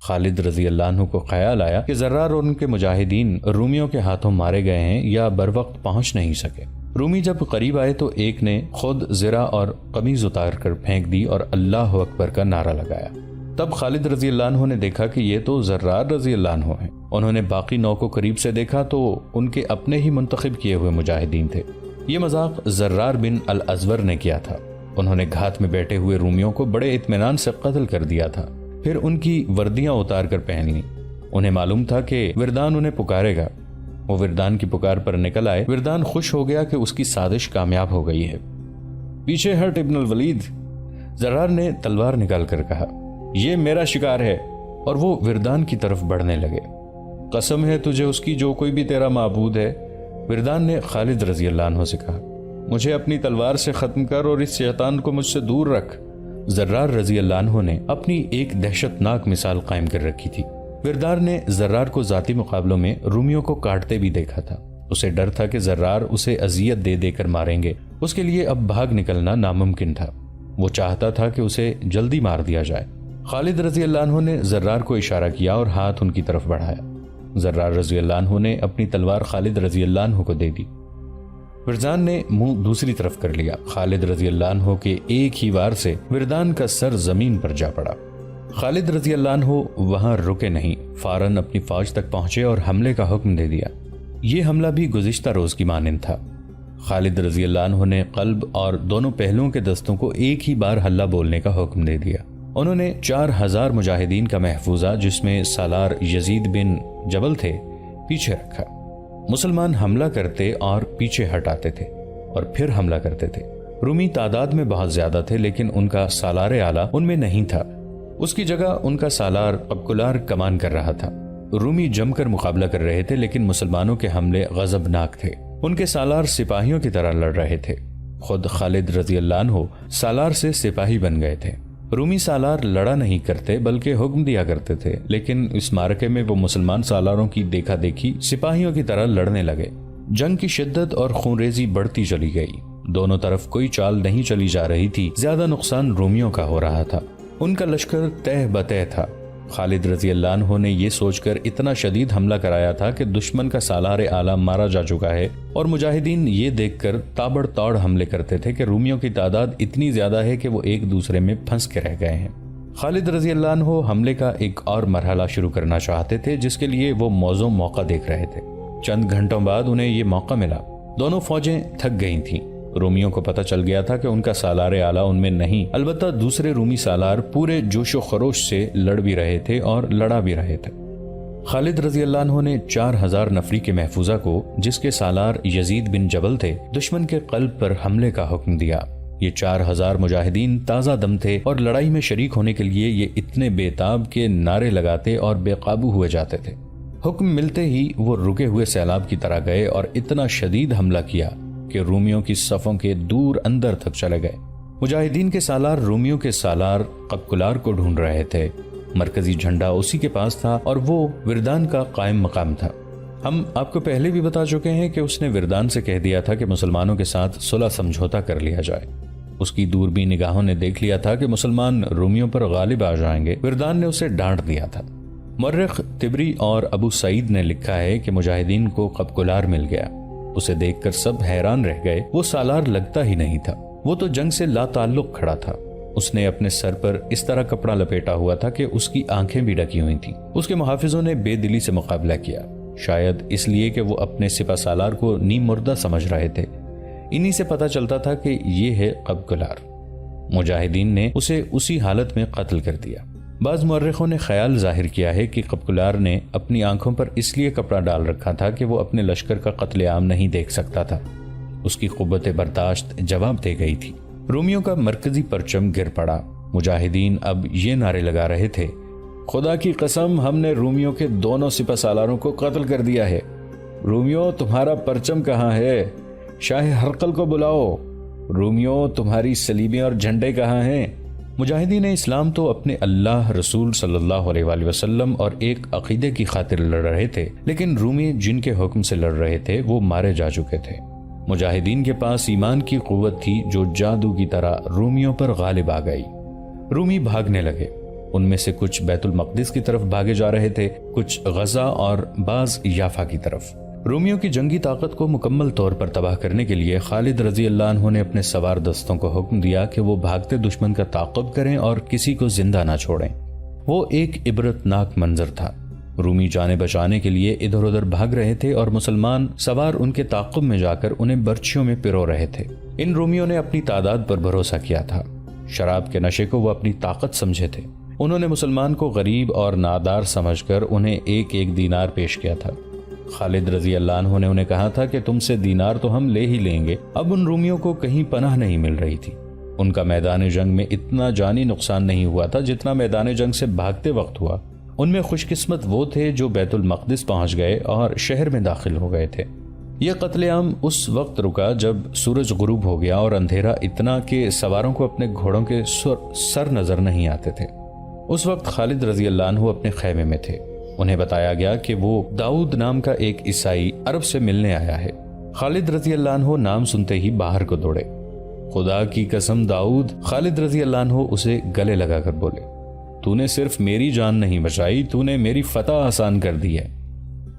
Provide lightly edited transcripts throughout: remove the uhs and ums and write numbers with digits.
خالد رضی اللہ عنہ کو خیال آیا کہ زرار اور ان کے مجاہدین رومیوں کے ہاتھوں مارے گئے ہیں یا بروقت پہنچ نہیں سکے۔ رومی جب قریب آئے تو ایک نے خود زرہ اور قمیض اتار کر پھینک دی اور اللہ اکبر کا نعرہ لگایا۔ تب خالد رضی اللہ عنہ نے دیکھا کہ یہ تو زرار رضی اللہ عنہ ہیں۔ انہوں نے باقی 9 کو قریب سے دیکھا تو ان کے اپنے ہی منتخب کیے ہوئے مجاہدین تھے۔ یہ مذاق زرار بن الازور نے کیا تھا۔ انہوں نے گھات میں بیٹھے ہوئے رومیوں کو بڑے اطمینان سے قتل کر دیا تھا، پھر ان کی وردیاں اتار کر پہن لیں۔ انہیں معلوم تھا کہ وردان انہیں پکارے گا۔ وہ وردان کی پکار پر نکل آئے۔ وردان خوش ہو گیا کہ اس کی سازش کامیاب ہو گئی ہے۔ پیچھے ہٹ ابن الولید، زرار نے تلوار نکال کر کہا، یہ میرا شکار ہے، اور وہ وردان کی طرف بڑھنے لگے۔ قسم ہے تجھے اس کی جو کوئی بھی تیرا معبود ہے، وردان نے خالد رضی اللہ عنہ سے کہا، مجھے اپنی تلوار سے ختم کر اور اس شیطان کو مجھ سے دور رکھ۔ زرار رضی اللہ عنہ نے اپنی ایک دہشت ناک مثال قائم کر رکھی تھی۔ وردان نے زرار کو ذاتی مقابلوں میں رومیوں کو کاٹتے بھی دیکھا تھا۔ اسے ڈر تھا کہ زرار اسے اذیت دے دے کر ماریں گے۔ اس کے لیے اب بھاگ نکلنا ناممکن تھا۔ وہ چاہتا تھا کہ اسے جلدی مار دیا جائے۔ خالد رضی اللہ عنہ نے زرار کو اشارہ کیا اور ہاتھ ان کی طرف بڑھایا۔ زرار رضی اللہ عنہ نے اپنی تلوار خالد رضی اللہ عنہ کو دے دی۔ وردان نے منہ دوسری طرف کر لیا۔ خالد رضی اللہ عنہ کے ایک ہی وار سے وردان کا سر زمین پر جا پڑا۔ خالد رضی اللہ عنہ وہاں رکے نہیں، فوراً اپنی فوج تک پہنچے اور حملے کا حکم دے دیا۔ یہ حملہ بھی گزشتہ روز کی مانند تھا۔ خالد رضی اللہ عنہ نے قلب اور دونوں پہلوؤں کے دستوں کو ایک ہی بار حلہ بولنے کا حکم دے دیا۔ انہوں نے 4000 مجاہدین کا محفوظہ، جس میں سالار یزید بن جبل تھے، پیچھے رکھا۔ مسلمان حملہ کرتے اور پیچھے ہٹاتے تھے اور پھر حملہ کرتے تھے۔ رومی تعداد میں بہت زیادہ تھے، لیکن ان کا سالار اعلیٰ ان میں نہیں تھا۔ اس کی جگہ ان کا سالار قبقلار کمان کر رہا تھا۔ رومی جم کر مقابلہ کر رہے تھے، لیکن مسلمانوں کے حملے غضبناک تھے۔ ان کے سالار سپاہیوں کی طرح لڑ رہے تھے۔ خود خالد رضی اللہ عنہ سالار سے سپاہی بن گئے تھے۔ رومی سالار لڑا نہیں کرتے بلکہ حکم دیا کرتے تھے، لیکن اس معرکے میں وہ مسلمان سالاروں کی دیکھا دیکھی سپاہیوں کی طرح لڑنے لگے۔ جنگ کی شدت اور خونریزی بڑھتی چلی گئی۔ دونوں طرف کوئی چال نہیں چلی جا رہی تھی۔ زیادہ نقصان رومیوں کا ہو رہا تھا۔ ان کا لشکر تہ بتہ تھا۔ خالد رضی اللہ عنہ نے یہ سوچ کر اتنا شدید حملہ کرایا تھا کہ دشمن کا سالار اعلیٰ مارا جا چکا ہے، اور مجاہدین یہ دیکھ کر تابڑ توڑ حملے کرتے تھے کہ رومیوں کی تعداد اتنی زیادہ ہے کہ وہ ایک دوسرے میں پھنس کے رہ گئے ہیں۔ خالد رضی اللہ عنہ حملے کا ایک اور مرحلہ شروع کرنا چاہتے تھے، جس کے لیے وہ موزوں موقع دیکھ رہے تھے۔ چند گھنٹوں بعد انہیں یہ موقع ملا۔ دونوں فوجیں تھک گئی تھیں۔ رومیوں کو پتہ چل گیا تھا کہ ان کا سالار اعلیٰ ان میں نہیں، البتہ دوسرے رومی سالار پورے جوش و خروش سے لڑ بھی رہے تھے اور لڑا بھی رہے تھے۔ خالد رضی اللہ عنہ نے 4000 نفری کے محفوظہ کو، جس کے سالار یزید بن جبل تھے، دشمن کے قلب پر حملے کا حکم دیا۔ یہ 4000 مجاہدین تازہ دم تھے اور لڑائی میں شریک ہونے کے لیے یہ اتنے بے تاب کے نعرے لگاتے اور بے قابو ہوئے جاتے تھے۔ حکم ملتے ہی وہ رکے ہوئے سیلاب کی طرح گئے اور اتنا شدید حملہ کیا کہ رومیوں کی صفوں کے دور اندر تک چلے گئے۔ مجاہدین کے سالار رومیوں کے سالار قبقلار کو ڈھونڈ رہے تھے۔ مرکزی جھنڈا اسی کے پاس تھا اور وہ وردان کا قائم مقام تھا۔ ہم آپ کو پہلے بھی بتا چکے ہیں کہ اس نے وردان سے کہہ دیا تھا کہ مسلمانوں کے ساتھ صلح سمجھوتا کر لیا جائے۔ اس کی دوربین نگاہوں نے دیکھ لیا تھا کہ مسلمان رومیوں پر غالب آ جائیں گے۔ وردان نے اسے ڈانٹ دیا تھا۔ مورخ طبری اور ابو سعید نے لکھا ہے کہ مجاہدین کو قبقلار مل گیا۔ اسے دیکھ کر سب حیران رہ گئے۔ وہ سالار لگتا ہی نہیں تھا، وہ تو جنگ سے لا تعلق کھڑا تھا۔ اس نے اپنے سر پر اس طرح کپڑا لپیٹا ہوا تھا کہ اس کی آنکھیں بھی ڈکی ہوئی تھیں۔ اس کے محافظوں نے بے دلی سے مقابلہ کیا، شاید اس لیے کہ وہ اپنے سپہ سالار کو نیم مردہ سمجھ رہے تھے۔ انہی سے پتہ چلتا تھا کہ یہ ہے قبقلار۔ مجاہدین نے اسے اسی حالت میں قتل کر دیا۔ بعض مورخوں نے خیال ظاہر کیا ہے کہ قبقلار نے اپنی آنکھوں پر اس لیے کپڑا ڈال رکھا تھا کہ وہ اپنے لشکر کا قتل عام نہیں دیکھ سکتا تھا۔ اس کی قوت برداشت جواب دے گئی تھی۔ رومیوں کا مرکزی پرچم گر پڑا۔ مجاہدین اب یہ نعرے لگا رہے تھے، خدا کی قسم ہم نے رومیوں کے دونوں سپہ سالاروں کو قتل کر دیا ہے۔ رومیوں تمہارا پرچم کہاں ہے؟ شاہ ہرقل کو بلاؤ۔ رومیوں تمہاری سلیبیں اور جھنڈے کہاں ہیں؟ مجاہدین اسلام تو اپنے اللہ، رسول صلی اللہ علیہ وآلہ وسلم اور ایک عقیدے کی خاطر لڑ رہے تھے، لیکن رومی جن کے حکم سے لڑ رہے تھے وہ مارے جا چکے تھے۔ مجاہدین کے پاس ایمان کی قوت تھی جو جادو کی طرح رومیوں پر غالب آ گئی۔ رومی بھاگنے لگے۔ ان میں سے کچھ بیت المقدس کی طرف بھاگے جا رہے تھے، کچھ غزہ اور بعض یافا کی طرف۔ رومیوں کی جنگی طاقت کو مکمل طور پر تباہ کرنے کے لیے خالد رضی اللہ عنہ نے اپنے سوار دستوں کو حکم دیا کہ وہ بھاگتے دشمن کا تعاقب کریں اور کسی کو زندہ نہ چھوڑیں۔ وہ ایک عبرتناک منظر تھا۔ رومی جانیں بچانے کے لیے ادھر ادھر بھاگ رہے تھے اور مسلمان سوار ان کے تعاقب میں جا کر انہیں برچھیوں میں پرو رہے تھے۔ ان رومیوں نے اپنی تعداد پر بھروسہ کیا تھا۔ شراب کے نشے کو وہ اپنی طاقت سمجھے تھے۔ انہوں نے مسلمان کو غریب اور نادار سمجھ کر انہیں ایک ایک دینار پیش کیا تھا۔ خالد رضی اللہ عنہ نے انہیں کہا تھا کہ تم سے دینار تو ہم لے ہی لیں گے۔ اب ان رومیوں کو کہیں پناہ نہیں مل رہی تھی۔ ان کا میدان جنگ میں اتنا جانی نقصان نہیں ہوا تھا جتنا میدان جنگ سے بھاگتے وقت ہوا۔ ان میں خوش قسمت وہ تھے جو بیت المقدس پہنچ گئے اور شہر میں داخل ہو گئے تھے۔ یہ قتل عام اس وقت رکا جب سورج غروب ہو گیا اور اندھیرا اتنا کہ سواروں کو اپنے گھوڑوں کے سر نظر نہیں آتے تھے۔ اس وقت خالد رضی اللہ عنہ اپنے خیمے میں تھے۔ انہیں بتایا گیا کہ وہ داؤد نام کا ایک عیسائی عرب سے ملنے آیا ہے۔ خالد رضی اللہ عنہ نام سنتے ہی باہر کو دوڑے۔ خدا کی قسم داؤد، خالد رضی اللہ عنہ اسے گلے لگا کر بولے، تو نے صرف میری جان نہیں بچائی، تو نے میری فتح آسان کر دی ہے۔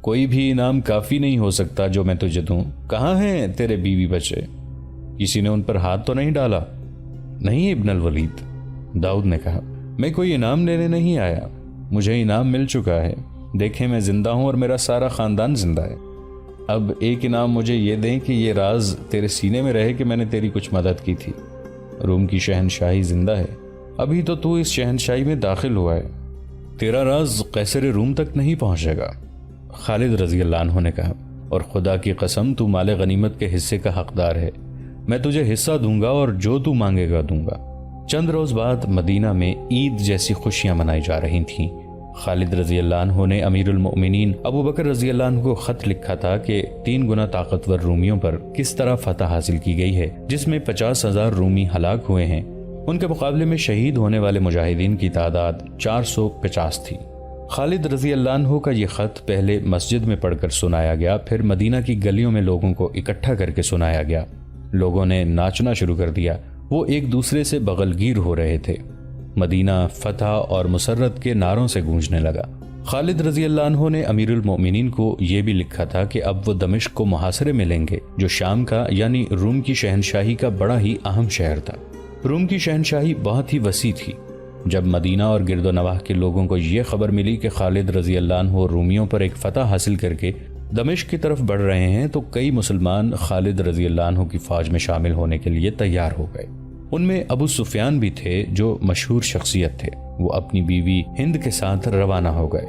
کوئی بھی انعام کافی نہیں ہو سکتا جو میں تجھے دوں۔ کہاں ہیں تیرے بیوی بچے؟ کسی نے ان پر ہاتھ تو نہیں ڈالا؟ نہیں ابن الولید، داؤد نے کہا، میں کوئی انعام لینے نہیں آیا، مجھے انعام مل چکا ہے۔ دیکھیں میں زندہ ہوں اور میرا سارا خاندان زندہ ہے۔ اب ایک انعام مجھے یہ دیں کہ یہ راز تیرے سینے میں رہے کہ میں نے تیری کچھ مدد کی تھی۔ روم کی شہنشاہی زندہ ہے، ابھی تو اس شہنشاہی میں داخل ہوا ہے، تیرا راز قیصر روم تک نہیں پہنچے گا۔ خالد رضی اللہ عنہ نے کہا، اور خدا کی قسم تو مال غنیمت کے حصے کا حقدار ہے، میں تجھے حصہ دوں گا اور جو تو مانگے گا دوں گا۔ چند روز بعد مدینہ میں عید جیسی خوشیاں منائی جا رہی تھیں۔ خالد رضی اللہ عنہ نے امیر المؤمنین ابو بکر رضی اللہ عنہ کو خط لکھا تھا کہ 3 گنا طاقتور رومیوں پر کس طرح فتح حاصل کی گئی ہے، جس میں 50,000 رومی ہلاک ہوئے ہیں۔ ان کے مقابلے میں شہید ہونے والے مجاہدین کی تعداد 450 تھی۔ خالد رضی اللہ عنہ کا یہ خط پہلے مسجد میں پڑھ کر سنایا گیا، پھر مدینہ کی گلیوں میں لوگوں کو اکٹھا کر کے سنایا گیا۔ لوگوں نے ناچنا شروع کر دیا، وہ ایک دوسرے سے بغلگیر ہو رہے تھے۔ مدینہ فتح اور مسرت کے نعروں سے گونجنے لگا۔ خالد رضی اللہ عنہ نے امیر المؤمنین کو یہ بھی لکھا تھا کہ اب وہ دمشق کو محاصرے میں لیں گے، جو شام کا یعنی روم کی شہنشاہی کا بڑا ہی اہم شہر تھا۔ روم کی شہنشاہی بہت ہی وسیع تھی۔ جب مدینہ اور گرد و نواح کے لوگوں کو یہ خبر ملی کہ خالد رضی اللہ عنہ رومیوں پر ایک فتح حاصل کر کے دمشق کی طرف بڑھ رہے ہیں، تو کئی مسلمان خالد رضی اللہ عنہ کی فوج میں شامل ہونے کے لیے تیار ہو گئے۔ ان میں ابو سفیان بھی تھے جو مشہور شخصیت تھے۔ وہ اپنی بیوی ہند کے ساتھ روانہ ہو گئے۔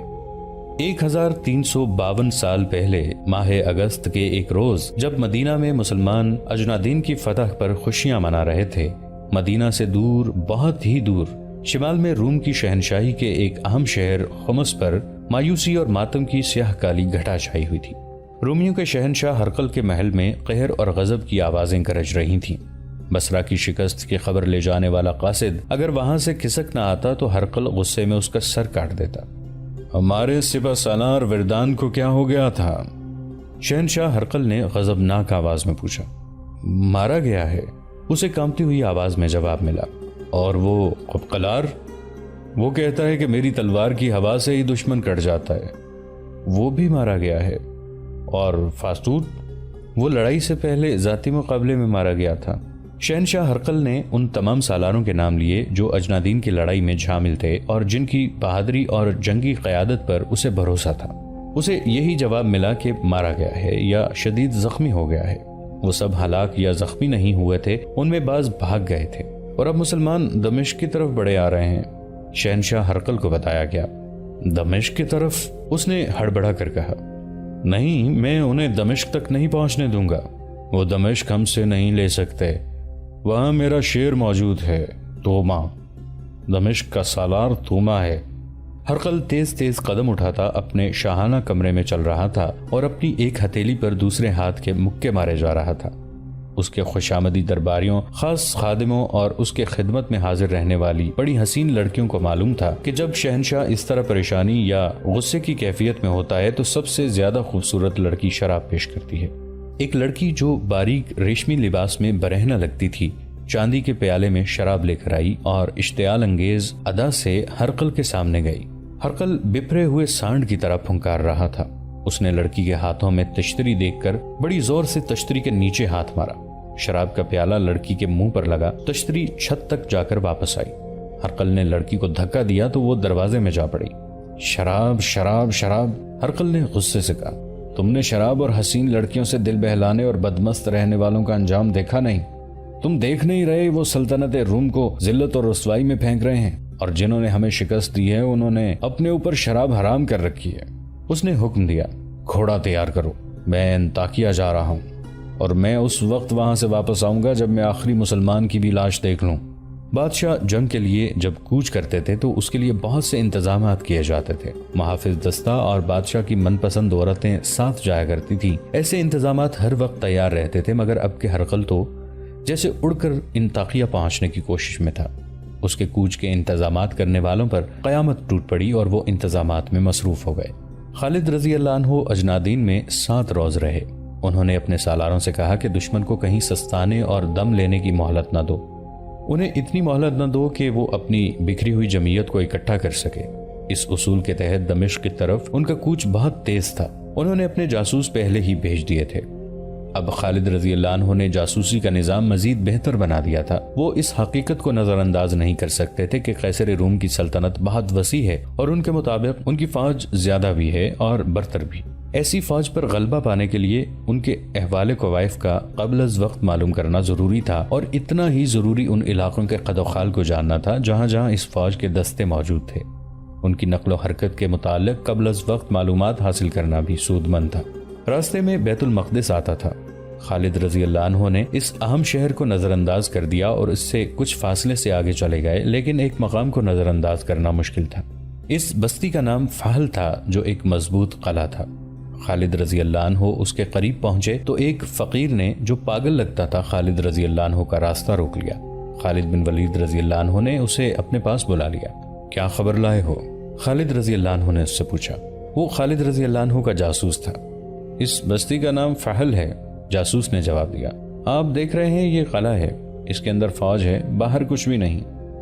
1352 سال پہلے ماہ اگست کے ایک روز جب مدینہ میں مسلمان اجنادین کی فتح پر خوشیاں منا رہے تھے، مدینہ سے دور، بہت ہی دور، شمال میں روم کی شہنشاہی کے ایک اہم شہر خمس پر مایوسی اور ماتم کی سیاہ کالی گھٹا چھائی ہوئی تھی۔ رومیوں کے شہنشاہ ہرقل کے محل میں قہر اور غضب کی آوازیں گرج رہی تھیں۔ بصرہ کی شکست کی خبر لے جانے والا قاصد اگر وہاں سے کھسک نہ آتا تو ہرقل غصے میں اس کا سر کاٹ دیتا۔ ہمارے سپہ سالار وردان کو کیا ہو گیا تھا؟ شہنشاہ ہرقل نے غضبناک آواز میں پوچھا۔ مارا گیا ہے، اسے کانپتی ہوئی آواز میں جواب ملا۔ اور وہ قبقلار؟ وہ کہتا ہے کہ میری تلوار کی ہوا سے ہی دشمن کٹ جاتا ہے، وہ بھی مارا گیا ہے۔ اور فاستود؟ وہ لڑائی سے پہلے ذاتی مقابلے میں مارا گیا تھا۔ شہنشاہ ہرقل نے ان تمام سالاروں کے نام لیے جو اجنادین کی لڑائی میں شامل تھے اور جن کی بہادری اور جنگی قیادت پر اسے بھروسہ تھا۔ اسے یہی جواب ملا کہ مارا گیا ہے یا شدید زخمی ہو گیا ہے۔ وہ سب ہلاک یا زخمی نہیں ہوئے تھے، ان میں بعض بھاگ گئے تھے اور اب مسلمان دمشق کی طرف بڑھے آ رہے ہیں۔ شہنشاہ ہرقل کو بتایا گیا۔ دمشق کی طرف؟ اس نے ہڑبڑا کر کہا، نہیں، میں انہیں دمشق تک نہیں پہنچنے دوں گا، وہ دمشق ہم سے نہیں لے سکتے، وہاں میرا شیر موجود ہے، توما، دمشق کا سالار توما ہے۔ ہرقل تیز تیز قدم اٹھاتا اپنے شاہانہ کمرے میں چل رہا تھا اور اپنی ایک ہتھیلی پر دوسرے ہاتھ کے مکے مارے جا رہا تھا۔ اس کے خوشامدی درباریوں، خاص خادموں اور اس کے خدمت میں حاضر رہنے والی بڑی حسین لڑکیوں کو معلوم تھا کہ جب شہنشاہ اس طرح پریشانی یا غصے کی کیفیت میں ہوتا ہے تو سب سے زیادہ خوبصورت لڑکی شراب پیش کرتی ہے۔ ایک لڑکی جو باریک ریشمی لباس میں برہنہ لگتی تھی، چاندی کے پیالے میں شراب لے کر آئی اور اشتعال انگیز ادا سے ہرقل کے سامنے گئی۔ ہرقل بپھرے ہوئے سانڈ کی طرح پھنکار رہا تھا۔ اس نے لڑکی کے ہاتھوں میں تشتری دیکھ کر بڑی زور سے تشتری کے نیچے ہاتھ مارا۔ شراب کا پیالہ لڑکی کے منہ پر لگا، تشتری چھت تک جا کر واپس آئی۔ ہرقل نے لڑکی کو دھکا دیا تو وہ دروازے میں جا پڑی۔ شراب شراب شراب، ہرقل نے غصے سے کہا، تم نے شراب اور حسین لڑکیوں سے دل بہلانے اور بدمست رہنے والوں کا انجام دیکھا نہیں؟ تم دیکھ نہیں رہے وہ سلطنت روم کو ذلت اور رسوائی میں پھینک رہے ہیں، اور جنہوں نے ہمیں شکست دی ہے انہوں نے اپنے اوپر شراب حرام کر رکھی ہے۔ اس نے حکم دیا، گھوڑا تیار کرو، میں انطاکیہ جا رہا ہوں، اور میں اس وقت وہاں سے واپس آؤں گا جب میں آخری مسلمان کی بھی لاش دیکھ لوں۔ بادشاہ جنگ کے لیے جب کوچ کرتے تھے تو اس کے لیے بہت سے انتظامات کیے جاتے تھے۔ محافظ دستہ اور بادشاہ کی من پسند عورتیں ساتھ جایا کرتی تھیں۔ ایسے انتظامات ہر وقت تیار رہتے تھے، مگر اب کے ہرقل تو جیسے اڑ کر انطاکیہ پہنچنے کی کوشش میں تھا۔ اس کے کوچ کے انتظامات کرنے والوں پر قیامت ٹوٹ پڑی اور وہ انتظامات میں مصروف ہو گئے۔ خالد رضی اللہ عنہ اجنادین میں 7 روز رہے۔ انہوں نے اپنے سالاروں سے کہا کہ دشمن کو کہیں سستانے اور دم لینے کی مہلت نہ دو، انہیں اتنی مہلت نہ دو کہ وہ اپنی بکھری ہوئی جمعیت کو اکٹھا کر سکے۔ اس اصول کے تحت دمشق کی طرف ان کا کوچ بہت تیز تھا۔ انہوں نے اپنے جاسوس پہلے ہی بھیج دیے تھے۔ اب خالد رضی اللہ عنہ نے جاسوسی کا نظام مزید بہتر بنا دیا تھا۔ وہ اس حقیقت کو نظر انداز نہیں کر سکتے تھے کہ قیصر روم کی سلطنت بہت وسیع ہے اور ان کے مطابق ان کی فوج زیادہ بھی ہے اور برتر بھی۔ ایسی فوج پر غلبہ پانے کے لیے ان کے احوال کوائف کا قبل از وقت معلوم کرنا ضروری تھا، اور اتنا ہی ضروری ان علاقوں کے قد و خال کو جاننا تھا جہاں جہاں اس فوج کے دستے موجود تھے۔ ان کی نقل و حرکت کے متعلق قبل از وقت معلومات حاصل کرنا بھی سود مند تھا۔ راستے میں بیت المقدس آتا تھا۔ خالد رضی اللہ عنہ نے اس اہم شہر کو نظر انداز کر دیا اور اس سے کچھ فاصلے سے آگے چلے گئے، لیکن ایک مقام کو نظر انداز کرنا مشکل تھا۔ اس بستی کا نام فحل تھا، جو ایک مضبوط قلعہ تھا۔ خالد رضی اللہ عنہ اس کے قریب پہنچے تو ایک فقیر نے، جو پاگل لگتا تھا، خالد رضی اللہ عنہ کا راستہ روک لیا۔ خالد بن ولید رضی اللہ عنہ نے اسے اپنے پاس بلا لیا۔ کیا خبر لائے ہو؟ خالد رضی اللہ عنہ نے اس سے پوچھا۔ وہ خالد رضی اللہ عنہ کا جاسوس تھا۔ اس بستی کا نام فحل ہے، جاسوس نے جواب دیا۔ آپ دیکھ رہے ہیں یہ قلعہ ہے، اس کے اندر فوج ہے، باہر کچھ بھی نہیں۔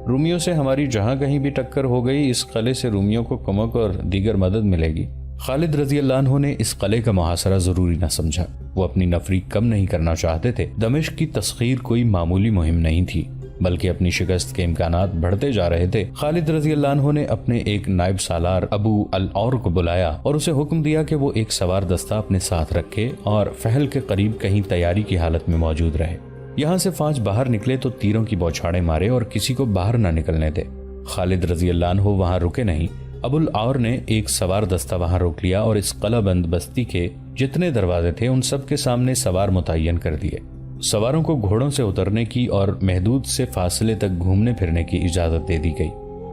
رومیوں سے ہماری جہاں کہیں بھی ٹکر ہو گئی، اس قلعے سے رومیوں کو کمک اور دیگر مدد ملے گی۔ خالد رضی اللہ عنہ نے اس قلعے کا محاصرہ ضروری نہ سمجھا۔ وہ اپنی نفری کم نہیں کرنا چاہتے تھے۔ دمشق کی تسخیر کوئی معمولی مہم نہیں تھی، بلکہ اپنی شکست کے امکانات بڑھتے جا رہے تھے۔ خالد رضی اللہ عنہ نے اپنے ایک نائب سالار ابو العور کو بلایا اور اسے حکم دیا کہ وہ ایک سوار دستہ اپنے ساتھ رکھے اور فحل کے قریب کہیں تیاری کی حالت میں موجود رہے۔ یہاں سے فوج باہر نکلے تو تیروں کی بوچھاڑیں مارے اور کسی کو باہر نہ نکلنے دے۔ خالد رضی اللہ عنہ وہاں رکے نہیں۔ ابو العور نے ایک سوار دستہ وہاں روک لیا اور اس قلعہ بند بستی کے جتنے دروازے تھے ان سب کے سامنے سوار متعین کر دیے۔ سواروں کو گھوڑوں سے اترنے کی اور محدود سے فاصلے تک گھومنے پھرنے کی اجازت دے دی گئی۔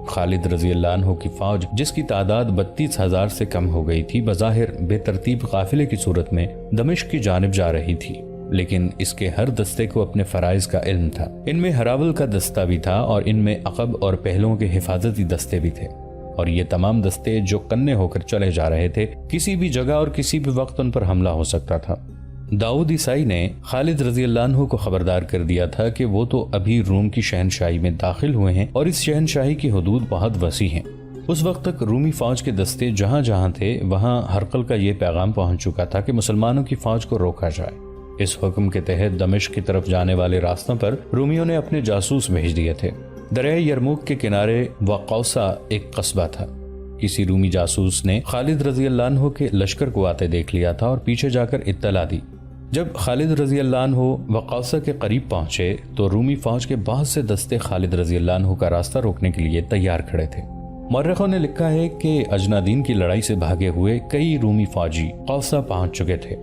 خالد رضی اللہ عنہ کی فوج، جس کی تعداد 32,000 سے کم ہو گئی تھی، بظاہر بے ترتیب قافلے کی صورت میں دمشق کی جانب جا رہی تھی، لیکن اس کے ہر دستے کو اپنے فرائض کا علم تھا۔ ان میں ہراول کا دستہ بھی تھا اور ان میں عقب اور پہلوؤں کے حفاظتی دستے بھی تھے، اور یہ تمام دستے جو کنے ہو کر چلے جا رہے تھے، کسی بھی جگہ اور کسی بھی وقت ان پر حملہ ہو سکتا تھا۔ داؤد عیسائی نے خالد رضی اللہ عنہ کو خبردار کر دیا تھا کہ وہ تو ابھی روم کی شہنشاہی میں داخل ہوئے ہیں اور اس شہنشاہی کی حدود بہت وسیع ہیں۔ اس وقت تک رومی فوج کے دستے جہاں جہاں تھے وہاں ہرقل کا یہ پیغام پہنچ چکا تھا کہ مسلمانوں کی فوج کو روکا جائے۔ اس حکم کے تحت دمشق کی طرف جانے والے راستوں پر رومیوں نے اپنے جاسوس بھیج دیے تھے۔ دریائے یرموک کے کنارے وقوسا ایک قصبہ تھا۔ کسی رومی جاسوس نے خالد رضی اللہ عنہ کے لشکر کو آتے دیکھ لیا تھا اور پیچھے جا کر اطلاع دی۔ جب خالد رضی اللہ عنہ وقوسا کے قریب پہنچے تو رومی فوج کے بہت سے دستے خالد رضی اللہ عنہ کا راستہ روکنے کے لیے تیار کھڑے تھے۔ مورخوں نے لکھا ہے کہ اجنادین کی لڑائی سے بھاگے ہوئے کئی رومی فوجی قوسا پہنچ چکے تھے۔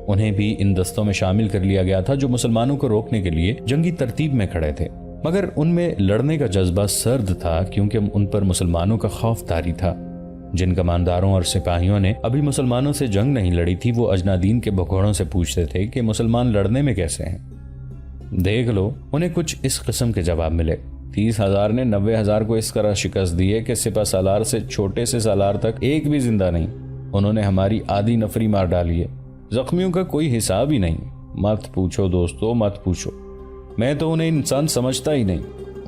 انہیں بھی ان دستوں میں شامل کر لیا گیا تھا جو مسلمانوں کو روکنے کے لیے جنگی ترتیب میں کھڑے تھے، مگر ان میں لڑنے کا جذبہ سرد تھا کیونکہ ان پر مسلمانوں کا خوف طاری تھا۔ جن کمانداروں اور سپاہیوں نے ابھی مسلمانوں سے جنگ نہیں لڑی تھی وہ اجنادین کے بھگوڑوں سے پوچھتے تھے کہ مسلمان لڑنے میں کیسے ہیں۔ دیکھ لو، انہیں کچھ اس قسم کے جواب ملے۔ 30,000 نے 90,000 کو اس طرح شکست دی ہے کہ سپہ سالار سے چھوٹے سے سالار تک ایک بھی زندہ نہیں۔ انہوں نے ہماری آدھی نفری مار ڈالی ہے، زخمیوں کا کوئی حساب ہی نہیں۔ مت پوچھو دوستو، مت پوچھو، میں تو انہیں انسان سمجھتا ہی نہیں،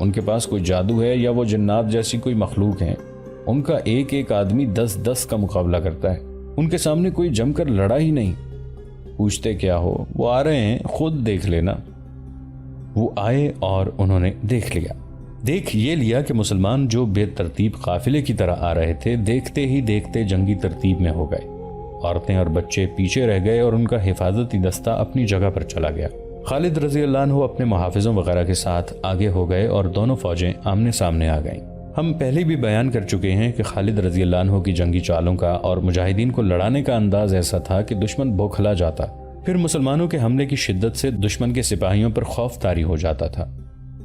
ان کے پاس کوئی جادو ہے یا وہ جنات جیسی کوئی مخلوق ہیں۔ ان کا ایک ایک آدمی 10 کا مقابلہ کرتا ہے، ان کے سامنے کوئی جم کر لڑا ہی نہیں۔ پوچھتے کیا ہو، وہ آ رہے ہیں، خود دیکھ لینا۔ وہ آئے اور انہوں نے دیکھ لیا۔ دیکھ یہ لیا کہ مسلمان جو بے ترتیب قافلے کی طرح آ رہے تھے، دیکھتے ہی دیکھتے جنگی ترتیب میں ہو گئے۔ عورتیں اور بچے پیچھے رہ گئے اور ان کا حفاظتی دستہ اپنی جگہ پر چلا گیا۔ خالد رضی اللہ عنہ اپنے محافظوں وغیرہ کے ساتھ آگے ہو گئے اور دونوں فوجیں آمنے سامنے آ گئیں۔ ہم پہلے بھی بیان کر چکے ہیں کہ خالد رضی اللہ عنہ کی جنگی چالوں کا اور مجاہدین کو لڑانے کا انداز ایسا تھا کہ دشمن بوکھلا جاتا، پھر مسلمانوں کے حملے کی شدت سے دشمن کے سپاہیوں پر خوف طاری ہو جاتا تھا۔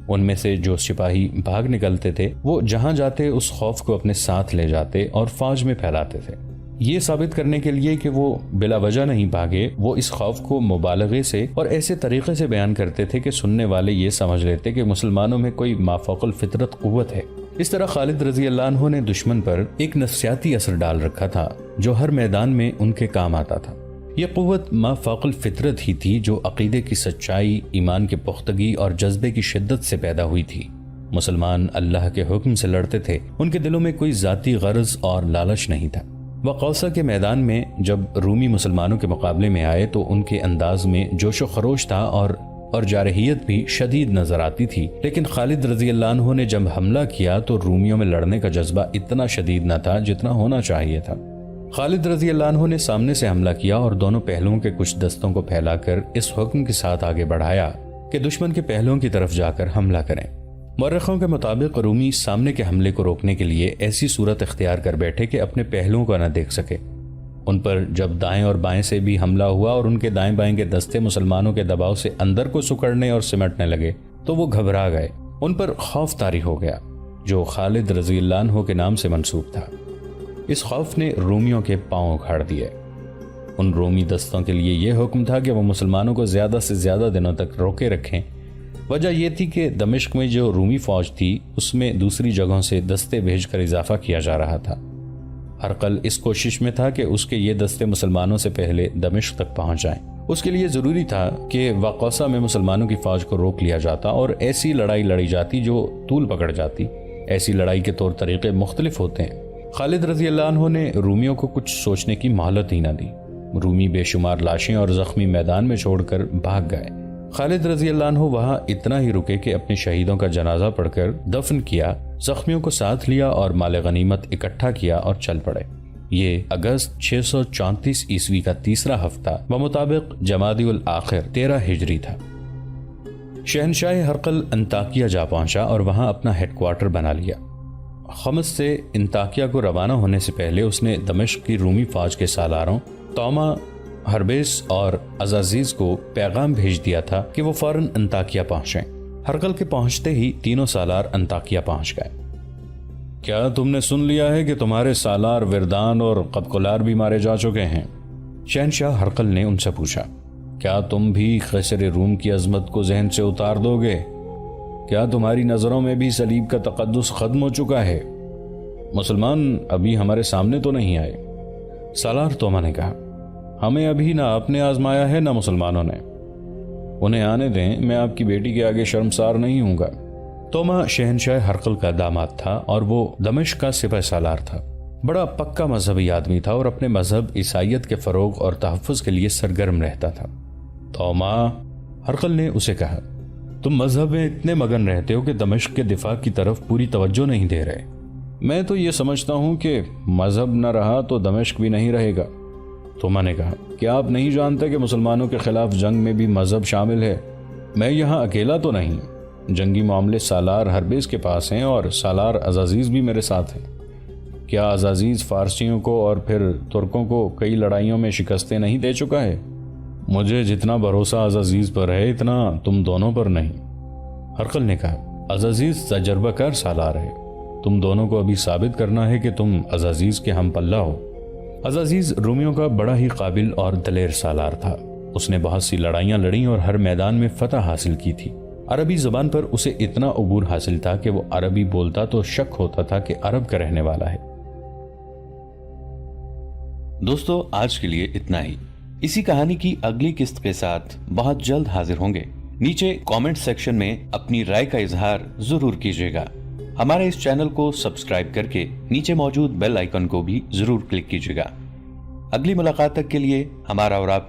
ان میں سے جو سپاہی بھاگ نکلتے تھے وہ جہاں جاتے اس خوف کو اپنے ساتھ لے جاتے اور فوج میں پھیلاتے تھے۔ یہ ثابت کرنے کے لیے کہ وہ بلا وجہ نہیں بھاگے، وہ اس خوف کو مبالغے سے اور ایسے طریقے سے بیان کرتے تھے کہ سننے والے یہ سمجھ لیتے کہ مسلمانوں میں کوئی مافوق الفطرت قوت ہے۔ اس طرح خالد رضی اللہ عنہ نے دشمن پر ایک نفسیاتی اثر ڈال رکھا تھا جو ہر میدان میں ان کے کام آتا تھا۔ یہ قوت مافوق الفطرت ہی تھی جو عقیدے کی سچائی، ایمان کی پختگی اور جذبے کی شدت سے پیدا ہوئی تھی۔ مسلمان اللہ کے حکم سے لڑتے تھے، ان کے دلوں میں کوئی ذاتی غرض اور لالچ نہیں تھا۔ وقوسہ کے میدان میں جب رومی مسلمانوں کے مقابلے میں آئے تو ان کے انداز میں جوش و خروش تھا اور جارحیت بھی شدید نظر آتی تھی، لیکن خالد رضی اللہ عنہ نے جب حملہ کیا تو رومیوں میں لڑنے کا جذبہ اتنا شدید نہ تھا جتنا ہونا چاہیے تھا۔ خالد رضی اللہ عنہ نے سامنے سے حملہ کیا اور دونوں پہلوؤں کے کچھ دستوں کو پھیلا کر اس حکم کے ساتھ آگے بڑھایا کہ دشمن کے پہلوؤں کی طرف جا کر حملہ کریں۔ مورخوں کے مطابق رومی سامنے کے حملے کو روکنے کے لیے ایسی صورت اختیار کر بیٹھے کہ اپنے پہلوؤں کو نہ دیکھ سکے۔ ان پر جب دائیں اور بائیں سے بھی حملہ ہوا اور ان کے دائیں بائیں کے دستے مسلمانوں کے دباؤ سے اندر کو سکڑنے اور سمٹنے لگے تو وہ گھبرا گئے، ان پر خوف طاری ہو گیا جو خالد رضی اللہ عنہ کے نام سے منسوب تھا۔ اس خوف نے رومیوں کے پاؤں اکھاڑ دیے۔ ان رومی دستوں کے لیے یہ حکم تھا کہ وہ مسلمانوں کو زیادہ سے زیادہ دنوں تک روکے رکھیں۔ وجہ یہ تھی کہ دمشق میں جو رومی فوج تھی اس میں دوسری جگہوں سے دستے بھیج کر اضافہ کیا جا رہا تھا۔ ہرقل اس کوشش میں تھا کہ اس کے یہ دستے مسلمانوں سے پہلے دمشق تک پہنچ جائیں۔ اس کے لیے ضروری تھا کہ وقوسہ میں مسلمانوں کی فوج کو روک لیا جاتا اور ایسی لڑائی لڑی جاتی جو طول پکڑ جاتی۔ ایسی لڑائی کے طور طریقے مختلف ہوتے ہیں۔ خالد رضی اللہ عنہ نے رومیوں کو کچھ سوچنے کی مہلت ہی نہ دی۔ رومی بے شمار لاشیں اور زخمی میدان میں چھوڑ کر بھاگ گئے۔ خالد رضی اللہ عنہ وہاں اتنا ہی رکے کہ اپنے شہیدوں کا جنازہ پڑھ کر دفن کیا، زخمیوں کو ساتھ لیا اور مال غنیمت اکٹھا کیا اور چل پڑے۔ یہ اگست 634 عیسوی کا تیسرا ہفتہ بمطابق جمادی الاخر 13 ہجری تھا۔ شہنشاہ ہرقل انطاکیہ جا پہنچا اور وہاں اپنا ہیڈ کوارٹر بنا لیا۔ خمس سے انطاکیہ کو روانہ ہونے سے پہلے اس نے دمشق کی رومی فوج کے سالاروں توما، ہربیس اور عزازیز کو پیغام بھیج دیا تھا کہ وہ فوراً انطاکیہ پہنچیں۔ ہرقل کے پہنچتے ہی تینوں سالار انطاکیہ پہنچ گئے۔ کیا تم نے سن لیا ہے کہ تمہارے سالار وردان اور قبقلار بھی مارے جا چکے ہیں؟ شہنشاہ ہرقل نے ان سے پوچھا۔ کیا تم بھی قیصر روم کی عظمت کو ذہن سے اتار دو گے؟ کیا تمہاری نظروں میں بھی صلیب کا تقدس ختم ہو چکا ہے؟ مسلمان ابھی ہمارے سامنے تو نہیں آئے۔ سالار توما نے کہا، ہمیں ابھی نہ آپ نے آزمایا ہے نہ مسلمانوں نے۔ انہیں آنے دیں، میں آپ کی بیٹی کے آگے شرمسار نہیں ہوں گا۔ توما شہنشاہ ہرقل کا داماد تھا اور وہ دمشق کا سپہ سالار تھا۔ بڑا پکا مذہبی آدمی تھا اور اپنے مذہب عیسائیت کے فروغ اور تحفظ کے لیے سرگرم رہتا تھا۔ توما، ہرقل نے اسے کہا، تم مذہب میں اتنے مگن رہتے ہو کہ دمشق کے دفاع کی طرف پوری توجہ نہیں دے رہے۔ میں تو یہ سمجھتا ہوں کہ مذہب نہ رہا تو دمشق بھی نہیں رہے گا۔ توما نے کہا، کیا آپ نہیں جانتے کہ مسلمانوں کے خلاف جنگ میں بھی مذہب شامل ہے؟ میں یہاں اکیلا تو نہیں، جنگی معاملے سالار ہربیس کے پاس ہیں اور سالار عزازیز بھی میرے ساتھ ہیں۔ کیا عزازیز فارسیوں کو اور پھر ترکوں کو کئی لڑائیوں میں شکستیں نہیں دے چکا ہے؟ مجھے جتنا بھروسہ عزازیز پر ہے اتنا تم دونوں پر نہیں۔ ہرقل نے کہا، عزازیز تجربہ کار سالار ہے، تم دونوں کو ابھی ثابت کرنا ہے کہ تم عزازیز کے ہم پلہ ہو۔ عزازیز رومیوں کا بڑا ہی قابل اور دلیر سالار تھا۔ اس نے بہت سی لڑائیاں لڑیں اور ہر میدان میں فتح حاصل کی تھی۔ عربی زبان پر اسے اتنا عبور حاصل تھا کہ وہ عربی بولتا تو شک ہوتا تھا کہ عرب کا رہنے والا ہے۔ دوستو، آج کے لیے اتنا ہی۔ اسی کہانی کی اگلی قسط کے ساتھ بہت جلد حاضر ہوں گے۔ نیچے کامنٹ سیکشن میں اپنی رائے کا اظہار ضرور کیجیے گا۔ ہمارے اس چینل کو سبسکرائب کر کے نیچے موجود بیل آئیکن کو بھی ضرور کلک کیجیے گا۔ اگلی ملاقات تک کے لیے ہمارا اور آپ